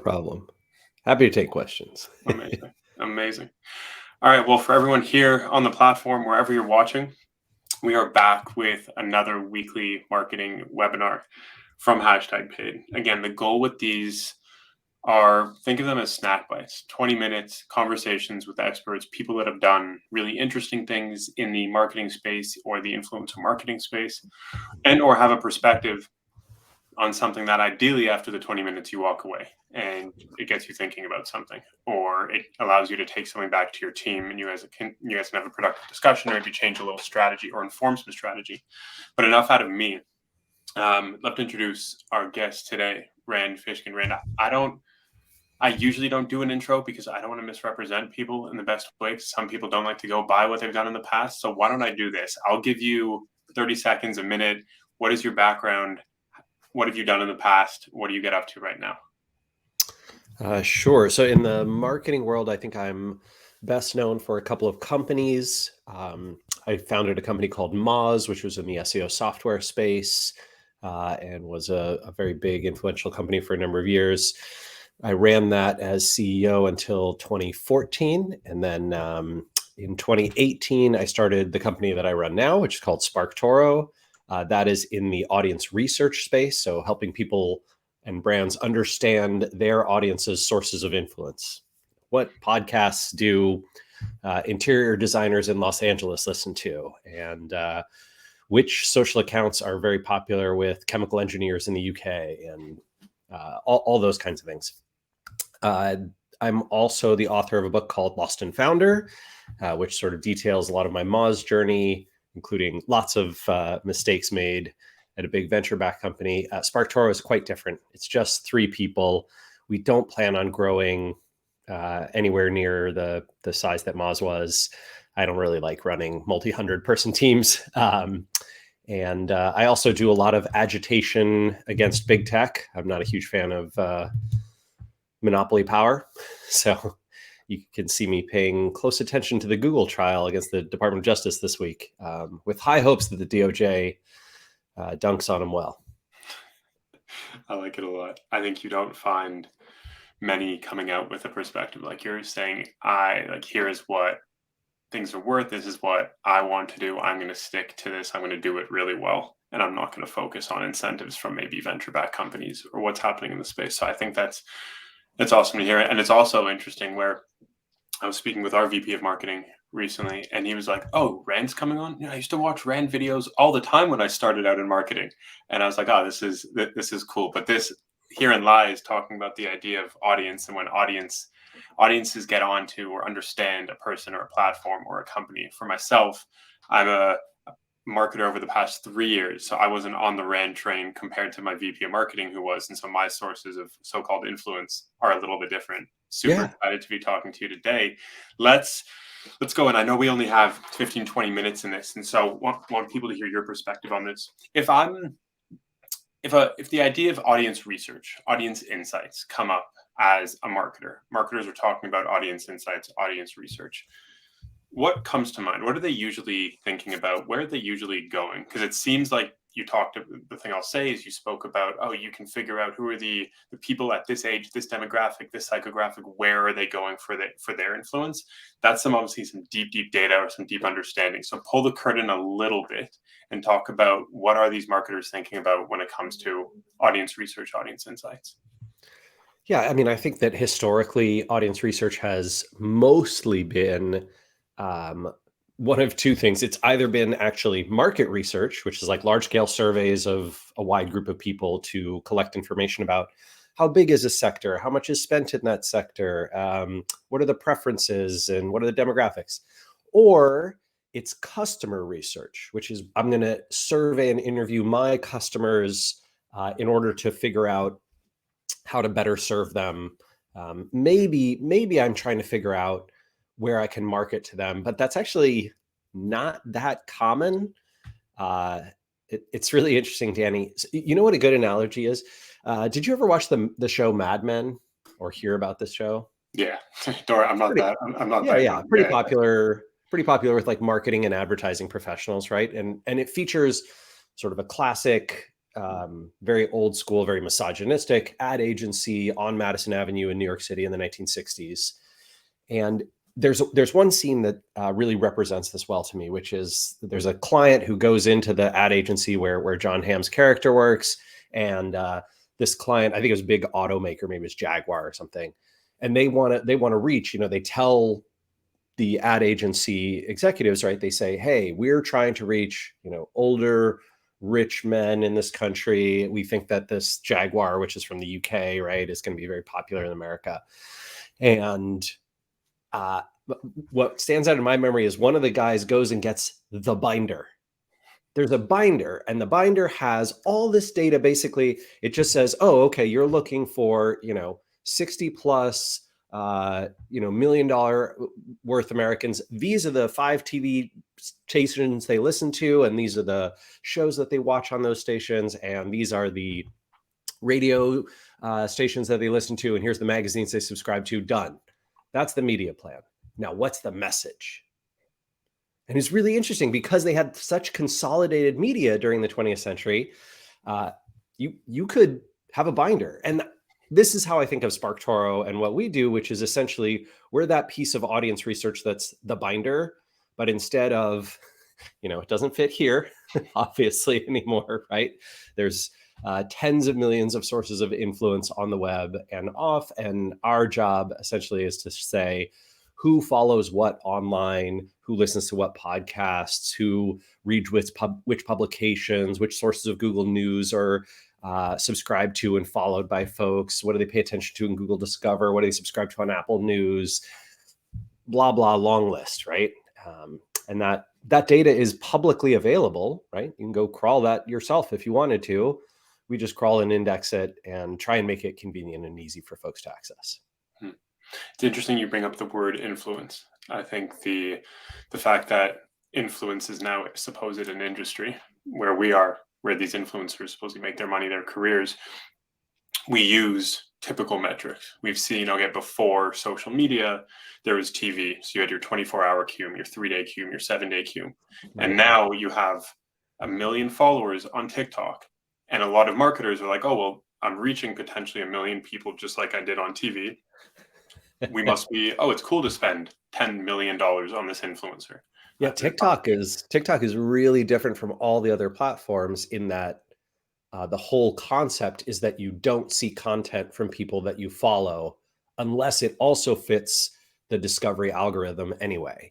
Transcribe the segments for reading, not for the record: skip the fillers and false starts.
problem. Happy to take questions. Amazing. Amazing. All right. Well, for everyone here on the platform, wherever you're watching, we are back with another weekly marketing webinar from #Paid. Again, the goal with these are think of them as snack bites, 20 minutes conversations with experts, people that have done really interesting things in the marketing space or the influencer marketing space, and or have a perspective on something that ideally after the 20 minutes you walk away and it gets you thinking about something, or it allows you to take something back to your team and you guys can have a productive discussion, or maybe change a little strategy or inform some strategy. But enough out of me. I'd love to introduce our guest today, Rand Fishkin. Rand, I usually don't do an intro because I don't want to misrepresent people in the best way. Some people don't like to go by what they've done in the past. So why don't I do this? I'll give you 30 seconds, a minute. What is your background? What have you done in the past? What do you get up to right now? Sure. So in the marketing world, I think I'm best known for a couple of companies. I founded a company called Moz, which was in the SEO software space, and was a very big, influential company for a number of years. I ran that as CEO until 2014. And then in 2018, I started the company that I run now, which is called SparkToro. That is in the audience research space, so helping people and brands understand their audience's sources of influence. What podcasts do interior designers in Los Angeles listen to? And which social accounts are very popular with chemical engineers in the UK? And all those kinds of things. I'm also the author of a book called Lost and Founder, which sort of details a lot of my Moz journey, including lots of mistakes made at a big venture-backed company. SparkToro is quite different. It's just 3 people. We don't plan on growing anywhere near the size that Moz was. I don't really like running multi-100-person teams. And I also do a lot of agitation against big tech. I'm not a huge fan of monopoly power. So you can see me paying close attention to the Google trial against the Department of Justice this week, with high hopes that the DOJ dunks on them well. I like it a lot. I think you don't find many coming out with a perspective like you're saying. Here is what things are worth. This is what I want to do. I'm going to stick to this. I'm going to do it really well. And I'm not going to focus on incentives from maybe venture-backed companies or what's happening in the space. So I think that's awesome to hear. And it's also interesting where I was speaking with our VP of marketing recently, and he was like, "Oh, Rand's coming on. Yeah, I used to watch Rand videos all the time when I started out in marketing." And I was like, "Oh, this is cool." But this herein lies talking about the idea of audience, and when audiences get onto or understand a person or a platform or a company. For myself, I'm a marketer over the past 3 years, so I wasn't on the Rand train compared to my VP of marketing who was, and so my sources of so-called influence are a little bit different. Super excited to be talking to you today. Let's go. And I know we only have 15-20 minutes in this, and so want people to hear your perspective on this. If the idea of audience research, audience insights come up as a marketers are talking about audience insights, audience research, what comes to mind? What are they usually thinking about? Where are they usually going? Because it seems like the thing I'll say is you spoke about, you can figure out who are the people at this age, this demographic, this psychographic, where are they going for their influence? That's obviously some deep data or some deep understanding. So pull the curtain a little bit and talk about what are these marketers thinking about when it comes to audience research, audience insights. Yeah, I mean, I think that historically audience research has mostly been one of 2 things. It's either been actually market research, which is like large scale surveys of a wide group of people to collect information about how big is a sector, how much is spent in that sector, what are the preferences and what are the demographics, or it's customer research, which is I'm going to survey and interview my customers in order to figure out how to better serve them. Maybe I'm trying to figure out where I can market to them, but that's actually not that common. It's really interesting, Danny. You know what a good analogy is? Did you ever watch the show Mad Men or hear about this show? Yeah, I'm not that. Yeah, pretty popular with like marketing and advertising professionals, right? And it features sort of a classic very old school, very misogynistic ad agency on Madison Avenue in New York City in the 1960s. And there's one scene that really represents this well to me, which is there's a client who goes into the ad agency where John Hamm's character works, and this client, I think it was a big automaker, maybe it was Jaguar or something, and they want to reach, they tell the ad agency executives, right? They say, hey, we're trying to reach, older, rich men in this country. We think that this Jaguar, which is from the UK, right, is going to be very popular in America. And what stands out in my memory is one of the guys goes and gets the binder. There's a binder, and the binder has all this data. Basically, it just says, oh, okay, you're looking for, 60 plus, $1 million worth Americans. These are the 5 TV stations they listen to, and these are the shows that they watch on those stations, and these are the radio stations that they listen to, and here's the magazines they subscribe to. Done. That's the media plan. Now, what's the message? And it's really interesting because they had such consolidated media during the 20th century. You could have a binder. And this is how I think of SparkToro and what we do, which is essentially we're that piece of audience research that's the binder, but instead of, it doesn't fit here, obviously, anymore, right? There's tens of millions of sources of influence on the web and off. And our job essentially is to say who follows what online, who listens to what podcasts, who reads which publications, which sources of Google News are subscribed to and followed by folks. What do they pay attention to in Google Discover? What do they subscribe to on Apple News? Blah, blah, long list, right? And that data is publicly available, right? You can go crawl that yourself if you wanted to. We just crawl and index it and try and make it convenient and easy for folks to access. It's interesting you bring up the word influence. I think the fact that influence is now supposed an industry where these influencers supposedly make their money, their careers, we use typical metrics. We've seen, before social media, there was TV. So you had your 24-hour QM, your 3-day QM, your 7-day QM. Right. And now you have 1 million followers on TikTok. And a lot of marketers are like, oh, well, I'm reaching potentially 1 million people just like I did on TV. We must be, it's cool to spend $10 million on this influencer. Yeah, TikTok is really different from all the other platforms in that the whole concept is that you don't see content from people that you follow unless it also fits the discovery algorithm anyway.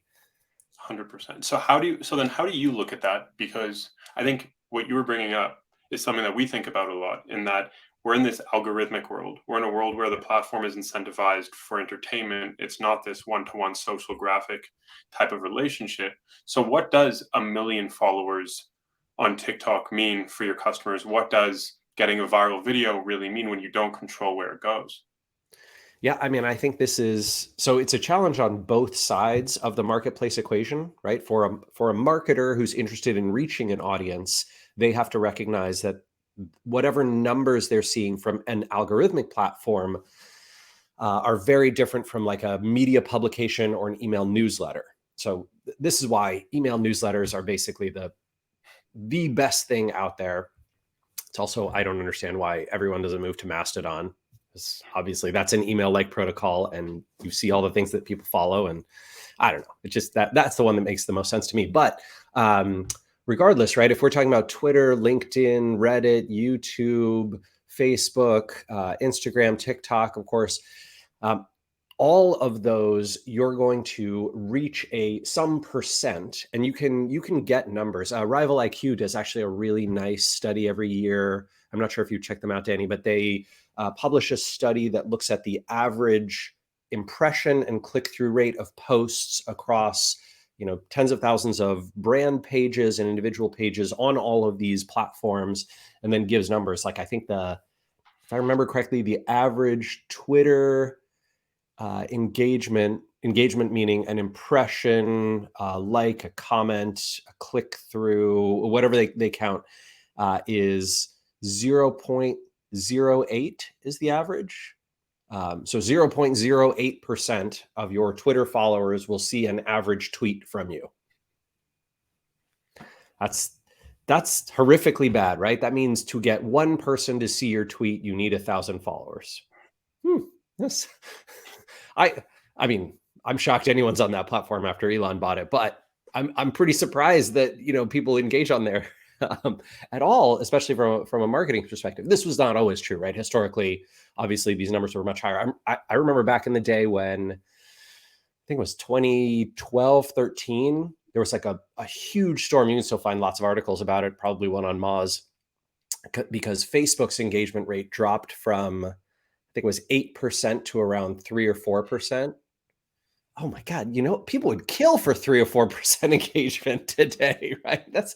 100%. So how do you look at that? Because I think what you were bringing up is something that we think about a lot, in that we're in this algorithmic world. We're in a world where the platform is incentivized for entertainment. It's not this one-to-one social graphic type of relationship. So what does 1 million followers on TikTok mean for your customers? What does getting a viral video really mean when you don't control where it goes? Yeah, I mean, I think it's a challenge on both sides of the marketplace equation, right? For a marketer who's interested in reaching an audience, they have to recognize that whatever numbers they're seeing from an algorithmic platform are very different from like a media publication or an email newsletter. So this is why email newsletters are basically the best thing out there. It's also, I don't understand why everyone doesn't move to Mastodon. Obviously that's an email-like protocol and you see all the things that people follow, and I don't know, it's just that's the one that makes the most sense to me. But regardless, right, if we're talking about Twitter, LinkedIn, Reddit, YouTube, Facebook, Instagram, TikTok, of course, all of those, you're going to reach some percent, and you can get numbers. Rival IQ does actually a really nice study every year. I'm not sure if you check them out, Danny, but they publish a study that looks at the average impression and click-through rate of posts across, tens of thousands of brand pages and individual pages on all of these platforms, and then gives numbers. Like I think if I remember correctly, the average Twitter engagement meaning an impression, like a comment, a click through, whatever they count, is 0.08 is the average. So 0.08% of your Twitter followers will see an average tweet from you. That's horrifically bad, right? That means to get one person to see your tweet, you need 1,000 followers. Yes. I I mean, I'm shocked anyone's on that platform after Elon bought it, but I'm pretty surprised that people engage on there at all, especially from a marketing perspective. This was not always true, right? Historically, obviously, these numbers were much higher. I remember back in the day when I think it was 2012, 13. There was like a huge storm. You can still find lots of articles about it, probably one on Moz, because Facebook's engagement rate dropped from, I think it was 8% to around 3 or 4%. Oh my God, people would kill for 3 or 4% engagement today, right? That's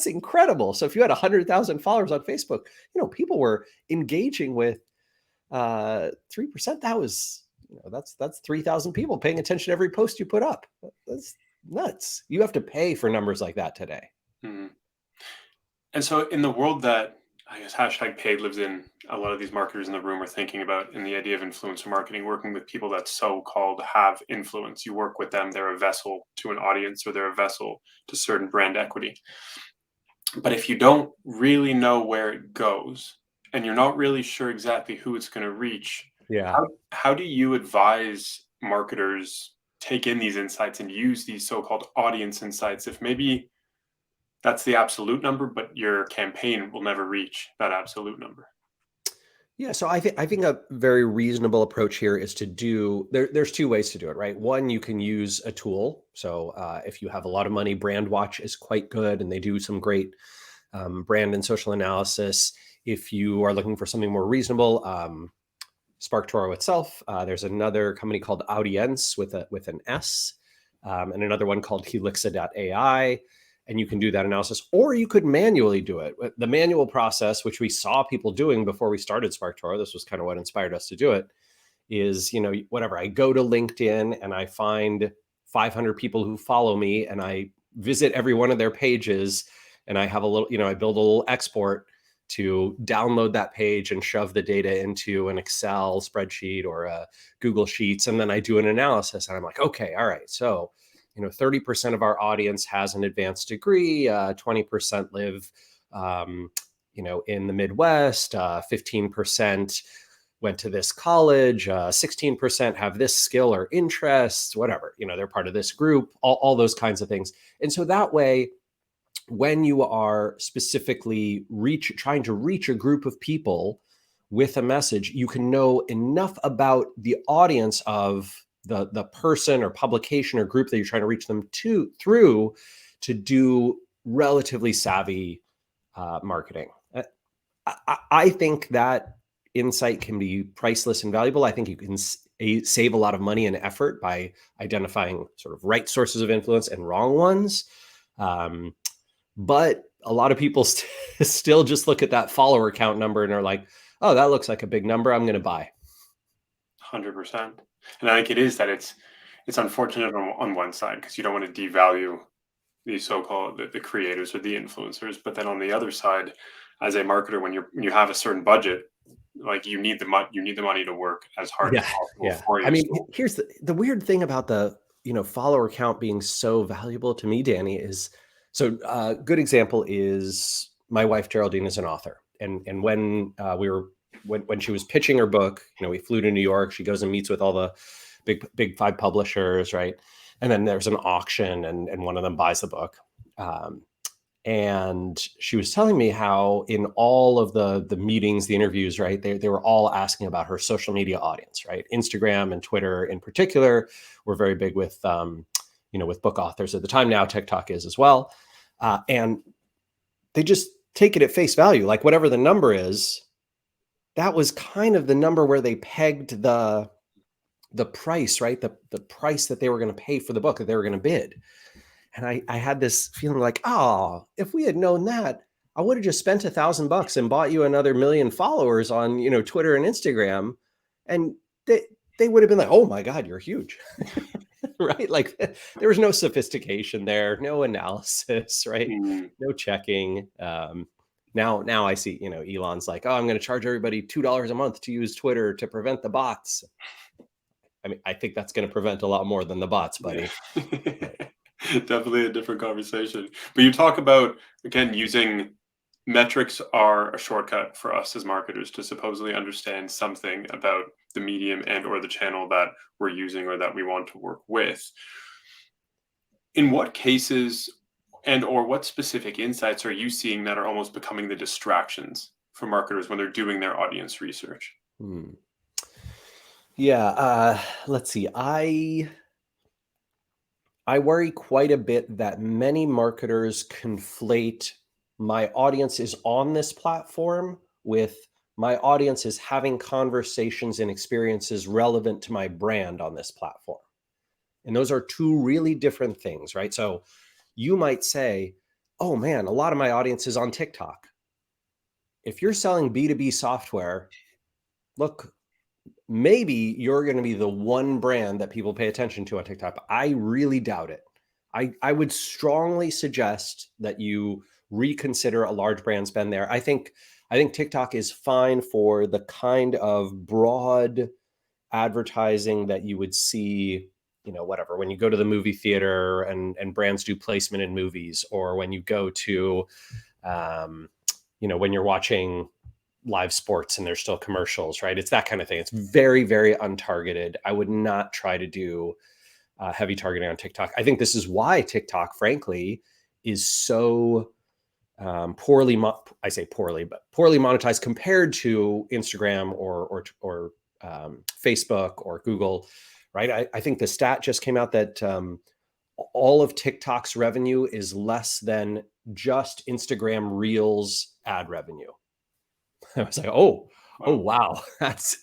incredible. So if you had 100,000 followers on Facebook, people were engaging with 3%. That was, that's 3,000 people paying attention to every post you put up. That's nuts. You have to pay for numbers like that today. Mhm. And so, in the world that I guess hashtag paid lives in, a lot of these marketers in the room are thinking about in the idea of influencer marketing, working with people that so-called have influence. You work with them; they're a vessel to an audience, or they're a vessel to certain brand equity. But if you don't really know where it goes, and you're not really sure exactly who it's going to reach, Yeah. how do you advise marketers take in these insights and use these so-called audience insights if maybe that's the absolute number, but your campaign will never reach that absolute number? Yeah, so I think a very reasonable approach here is to do there's two ways to do it, right? One, you can use a tool. So if you have a lot of money, Brandwatch is quite good, and they do some great brand and social analysis. If you are looking for something more reasonable, SparkToro itself, there's another company called Audience with an S, and another one called Helixa.ai. And you can do that analysis, or you could manually do it. The manual process, which we saw people doing before we started SparkToro, this was kind of what inspired us to do it, is, whatever, I go to LinkedIn and I find 500 people who follow me, and I visit every one of their pages, and I have a little, I build a little export to download that page and shove the data into an Excel spreadsheet or a Google Sheets. And then I do an analysis, and I'm like, okay, all right. So, 30% of our audience has an advanced degree, 20% live, in the Midwest, 15% went to this college, 16% have this skill or interest, whatever, they're part of this group, all those kinds of things. And so that way, when you are specifically trying to reach a group of people with a message, you can know enough about the audience of the person or publication or group that you're trying to reach them through to do relatively savvy marketing. I think that insight can be priceless and valuable. I think you can save a lot of money and effort by identifying sort of right sources of influence and wrong ones. But a lot of people still just look at that follower count number and are like, oh, that looks like a big number, I'm going to buy. 100%. And I think it is that it's unfortunate on one side because you don't want to devalue these so-called the creators or the influencers, but then on the other side, as a marketer, when you have a certain budget, like you need the money to work as hard as Yeah, possible yeah. for I your mean, store. here's the weird thing about the follower count being so valuable to me, Danny, is so good example is my wife Geraldine is an author, and when when she was pitching her book, we flew to New York. She goes and meets with all the big five publishers, right? And then there's an auction, and one of them buys the book. Um, and she was telling me how in all of the meetings, the interviews, right, they were all asking about her social media audience, right? Instagram and Twitter in particular were very big with with book authors at the time. Now TikTok is as well, and they just take it at face value, like whatever the number is. That was kind of the number where they pegged the price, right? The price that they were going to pay for the book, that they were going to bid. And I had this feeling like, oh, if we had known that, I would have just spent $1,000 and bought you another million followers on, Twitter and Instagram. And they would have been like, oh my God, you're huge. Right? Like there was no sophistication there, no analysis, right? Mm, No checking. Now I see, Elon's like, oh, I'm going to charge everybody $2 a month to use Twitter to prevent the bots. I mean, I think that's going to prevent a lot more than the bots, yeah. buddy. Definitely a different conversation. But you talk about, again, using metrics are a shortcut for us as marketers to supposedly understand something about the medium and or the channel that we're using or that we want to work with. In what cases and or what specific insights are you seeing that are almost becoming the distractions for marketers when they're doing their audience research? Hmm. Yeah, let's see. I worry quite a bit that many marketers conflate my audience is on this platform with my audience is having conversations and experiences relevant to my brand on this platform. And those are two really different things, right? So you might say, oh man, a lot of my audience is on TikTok. If you're selling B2B software, look, maybe you're going to be the one brand that people pay attention to on TikTok. But I really doubt it. I would strongly suggest that you reconsider a large brand spend there. I think TikTok is fine for the kind of broad advertising that you would see, whatever, when you go to the movie theater and brands do placement in movies, or when you go to, when you're watching live sports and there's still commercials, right? It's that kind of thing. It's very, very untargeted. I would not try to do heavy targeting on TikTok. I think this is why TikTok, frankly, is so I say poorly, but poorly monetized compared to Instagram or Facebook or Google, right? I think the stat just came out that all of TikTok's revenue is less than just Instagram Reels ad revenue. I was like, oh Wow. wow, that's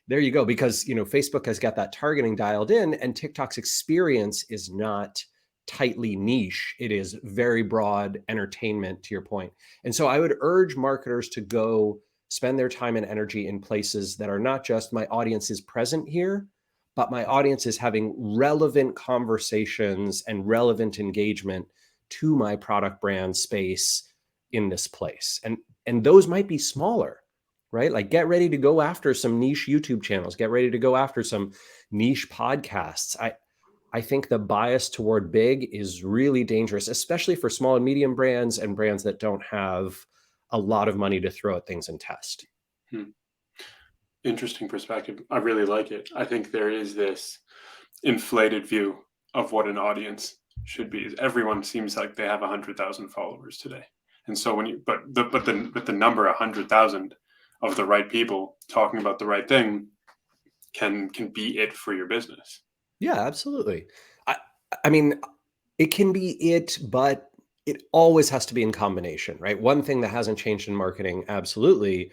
there you go. Because Facebook has got that targeting dialed in, and TikTok's experience is not tightly niche. It is very broad entertainment, to your point. And so I would urge marketers to go spend their time and energy in places that are not just my audience is present here, but my audience is having relevant conversations and relevant engagement to my product brand space in this place. And those might be smaller, right? Like, get ready to go after some niche YouTube channels, get ready to go after some niche podcasts. I think the bias toward big is really dangerous, especially for small and medium brands and brands that don't have a lot of money to throw at things and test. Hmm. Interesting perspective. I really like it. I think there is this inflated view of what an audience should be. Everyone seems like they have 100,000 followers today, and so when you but the number 100,000 of the right people talking about the right thing can be it for your business. Yeah, absolutely. I, I mean, it can be it, but it always has to be in combination, right? One thing that hasn't changed in marketing, absolutely,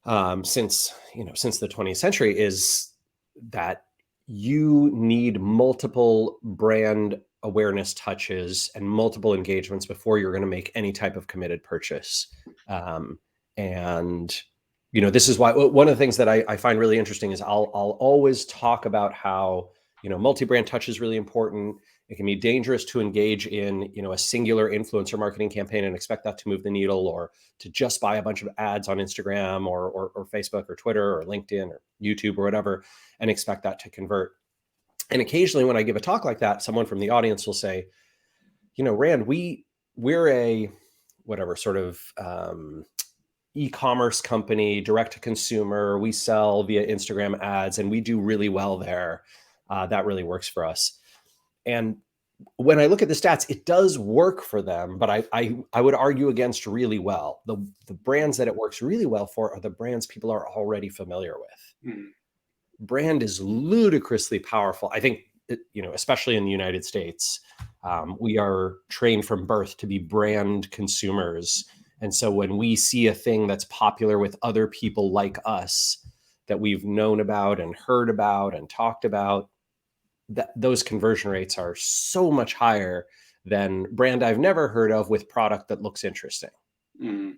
since the 20th century, is that you need multiple brand awareness touches and multiple engagements before you're going to make any type of committed purchase. And this is why one of the things that I find really interesting is I'll always talk about how multi-brand touch is really important. It can be dangerous to engage in a singular influencer marketing campaign and expect that to move the needle, or to just buy a bunch of ads on Instagram or Facebook or Twitter or LinkedIn or YouTube or whatever and expect that to convert. And occasionally when I give a talk like that, someone from the audience will say, Rand, we're a whatever sort of e-commerce company, direct to consumer. We sell via Instagram ads and we do really well there. That really works for us. And when I look at the stats, it does work for them, but I would argue against really well. The brands that it works really well for are the brands people are already familiar with. Mm. Brand is ludicrously powerful. I think, especially in the United States, we are trained from birth to be brand consumers. And so when we see a thing that's popular with other people like us that we've known about and heard about and talked about, those conversion rates are so much higher than brand I've never heard of with product that looks interesting. Mm.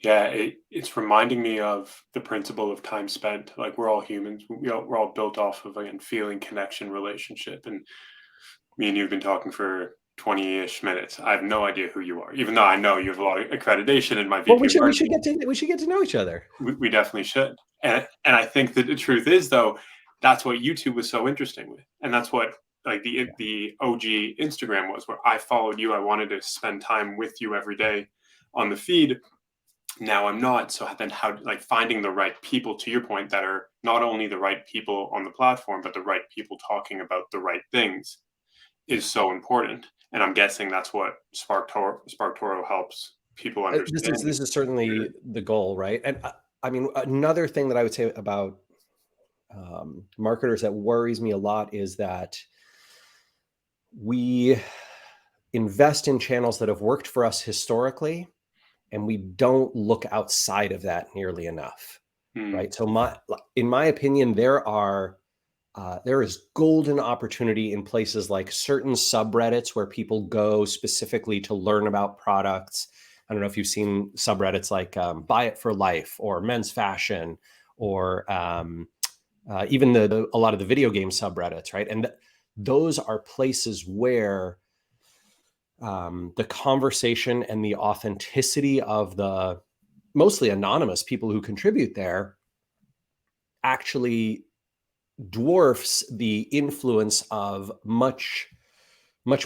Yeah, it's reminding me of the principle of time spent. Like, we're all humans. We're all built off of, again, feeling, connection, relationship. And me and you've been talking for 20-ish minutes. I have no idea who you are, even though I know you have a lot of accreditation in my Well, VP of we should marketing. get to know each other. We definitely should. And I think that the truth is, though, that's what YouTube was so interesting with, and that's what like the OG Instagram was, where I followed you. I wanted to spend time with you every day on the feed. Now I'm not. So then how, like, finding the right people, to your point, that are not only the right people on the platform, but the right people talking about the right things is so important. And I'm guessing that's what SparkToro helps people This understand. is certainly the goal, right? And I mean, another thing that I would say about marketers that worries me a lot is that we invest in channels that have worked for us historically, and we don't look outside of that nearly enough, Mm, right? So in my opinion, there is golden opportunity in places like certain subreddits where people go specifically to learn about products. I don't know if you've seen subreddits like Buy It for Life or Men's Fashion, or even a lot of the video game subreddits, right? And those are places where the conversation and the authenticity of the mostly anonymous people who contribute there actually dwarfs the influence of much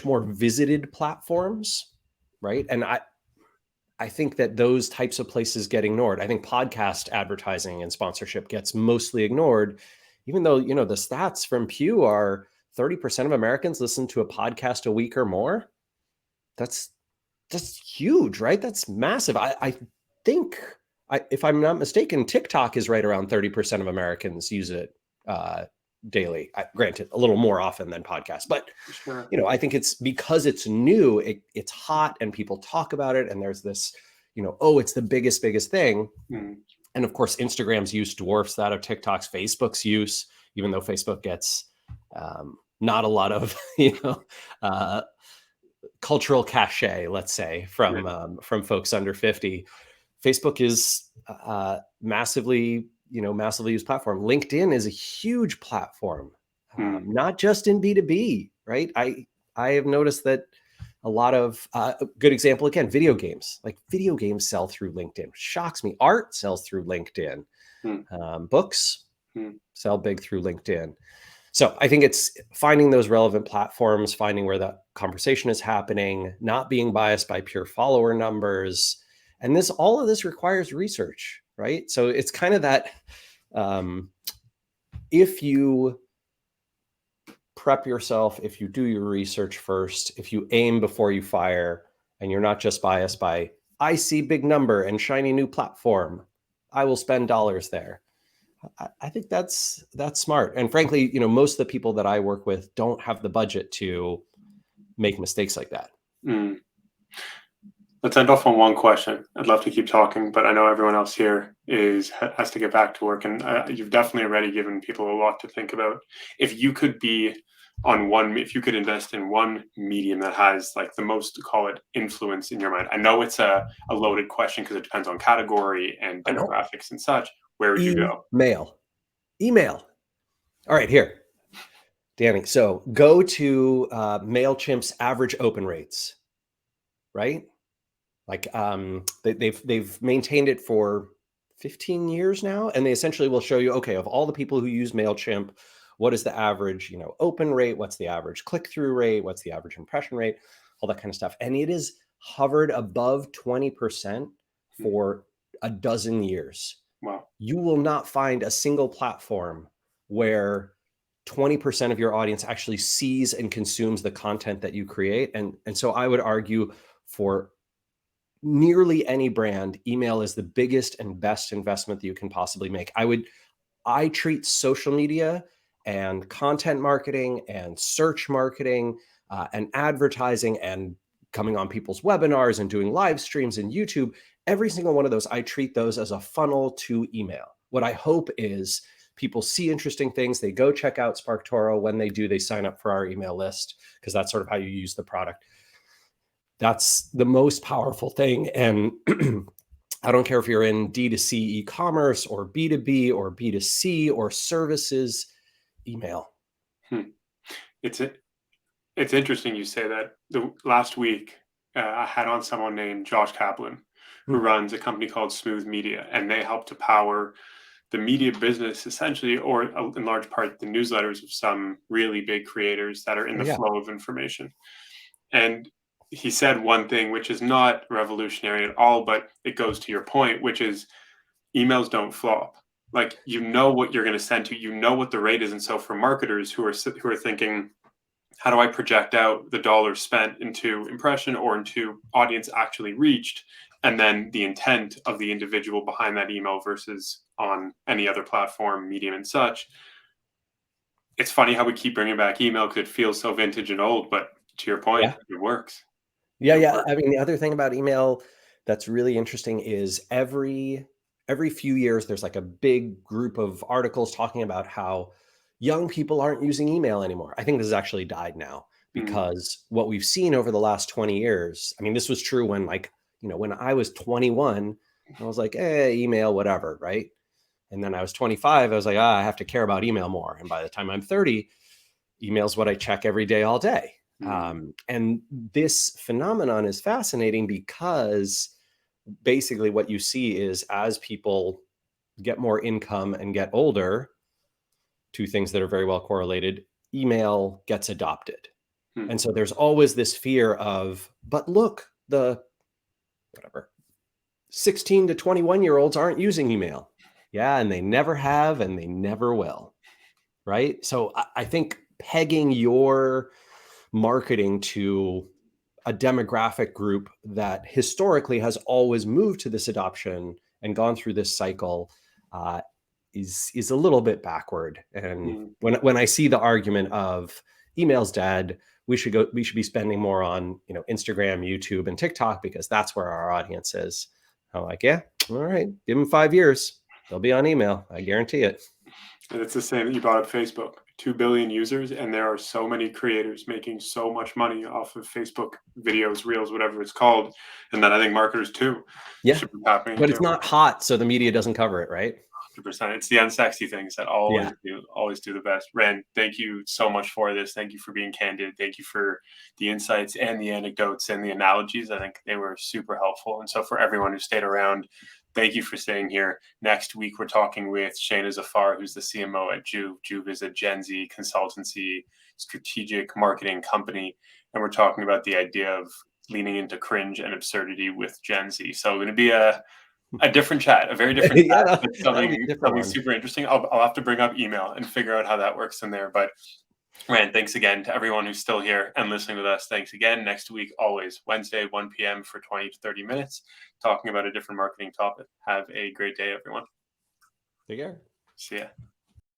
more visited platforms, right? And I think that those types of places get ignored. I think podcast advertising and sponsorship gets mostly ignored, even though, the stats from Pew are 30% of Americans listen to a podcast a week or more. That's huge, right? That's massive. I think, if I'm not mistaken, TikTok is right around 30% of Americans use it daily. Granted, a little more often than podcasts, but sure. I think it's because it's new, it's hot, and people talk about it, and there's this, oh, it's the biggest thing. Mm, And of course, Instagram's use dwarfs that of TikTok's. Facebook's use, even though Facebook gets not a lot of cultural cachet, let's say, from folks under 50. Facebook is massively used platform. LinkedIn is a huge platform, mm, not just in B2B, right? I have noticed that a lot of a good example, again, video games. Like, video games sell through LinkedIn. Shocks me. Art sells through LinkedIn. Books mm. sell big through LinkedIn. So I think it's finding those relevant platforms, finding where that conversation is happening, not being biased by pure follower numbers. And all of this requires research, right? So it's kind of that, if you prep yourself, if you do your research first, if you aim before you fire, and you're not just biased by, I see big number and shiny new platform, I will spend dollars there. I think that's smart. And frankly, most of the people that I work with don't have the budget to make mistakes like that. Mm. Let's end off on one question. I'd love to keep talking, but I know everyone else here has to get back to work, and you've definitely already given people a lot to think about. If you could if you could invest in one medium that has, like, the most, call it, influence in your mind. I know it's a loaded question because it depends on category and I know. demographics and such. Where would you go? Email. All right, here, Danny. So go to MailChimp's average open rates, right? Like, they've maintained it for 15 years now, and they essentially will show you, okay, of all the people who use MailChimp, what is the average, open rate? What's the average click-through rate? What's the average impression rate? All that kind of stuff. And it is hovered above 20% Mm. for a dozen years. Wow. You will not find a single platform where 20% of your audience actually sees and consumes the content that you create. And so I would argue, for nearly any brand, email is the biggest and best investment that you can possibly make. I treat social media and content marketing and search marketing and advertising and coming on people's webinars and doing live streams and YouTube, every single one of those, I treat those as a funnel to email. What I hope is people see interesting things, they go check out SparkToro. When they do, they sign up for our email list, because that's sort of how you use the product. That's the most powerful thing. And I don't care if you're in D2C e-commerce or B2B or B2C or services, email. It's interesting you say that. The last week, I had on someone named Josh Kaplan, who runs a company called Smooth Media, and they help to power the media business essentially, or in large part the newsletters of some really big creators that are in Oh, the yeah. flow of information. And he said one thing which is not revolutionary at all, but it goes to your point, which is emails don't flop. Like, you know what you're going to send to, you know what the rate is. And so for marketers who are thinking, how do I project out the dollars spent into impression or into audience actually reached, and then the intent of the individual behind that email versus on any other platform, medium and such. It's funny how we keep bringing back email because it feels so vintage and old, but to your point, Yeah. it works. Yeah, It yeah. works. I mean, the other thing about email that's really interesting is every few years there's like a big group of articles talking about how young people aren't using email anymore. I think this has actually died now Mm, because what we've seen over the last 20 years, I mean, this was true when when I was 21, I was like, email, whatever, right? And then I was 25, I was like, I have to care about email more. And by the time I'm 30, email's what I check every day, all day. mm, And this phenomenon is fascinating because basically what you see is as people get more income and get older, two things that are very well correlated, email gets adopted. mm. And so there's always this fear of, but look, the whatever, 16 to 21-year-olds aren't using email. Yeah, and they never have and they never will. Right. So I think pegging your marketing to a demographic group that historically has always moved to this adoption and gone through this cycle uh, is a little bit backward. And Mm. when I see the argument of email's dead, we should be spending more on Instagram, YouTube, and TikTok because that's where our audience is. I'm like, yeah, all right, give them 5 years, they'll be on email, I guarantee it. And it's the same that you brought up Facebook, 2 billion users, and there are so many creators making so much money off of Facebook videos, reels, whatever it's called. And then I think marketers too Yeah, should be tapping but into. it's not hot, so the media doesn't cover it, right? 100%. It's the unsexy things that Yeah. always do the best. Rand, thank you so much for this. Thank you for being candid. Thank you for the insights and the anecdotes and the analogies. I think they were super helpful. And so for everyone who stayed around, thank you for staying here. Next week, we're talking with Shayna Zafar, who's the CMO at Juve. Juve is a Gen Z consultancy, strategic marketing company. And we're talking about the idea of leaning into cringe and absurdity with Gen Z. So going to be a different chat, a very different Yeah, chat, but that'll be a different something one. super interesting. I'll have to bring up email and figure out how that works in there. But Rand, thanks again to everyone who's still here and listening with us. Thanks again. Next week, always Wednesday, 1 p.m. for 20 to 30 minutes, talking about a different marketing topic. Have a great day, everyone. Take care. See ya.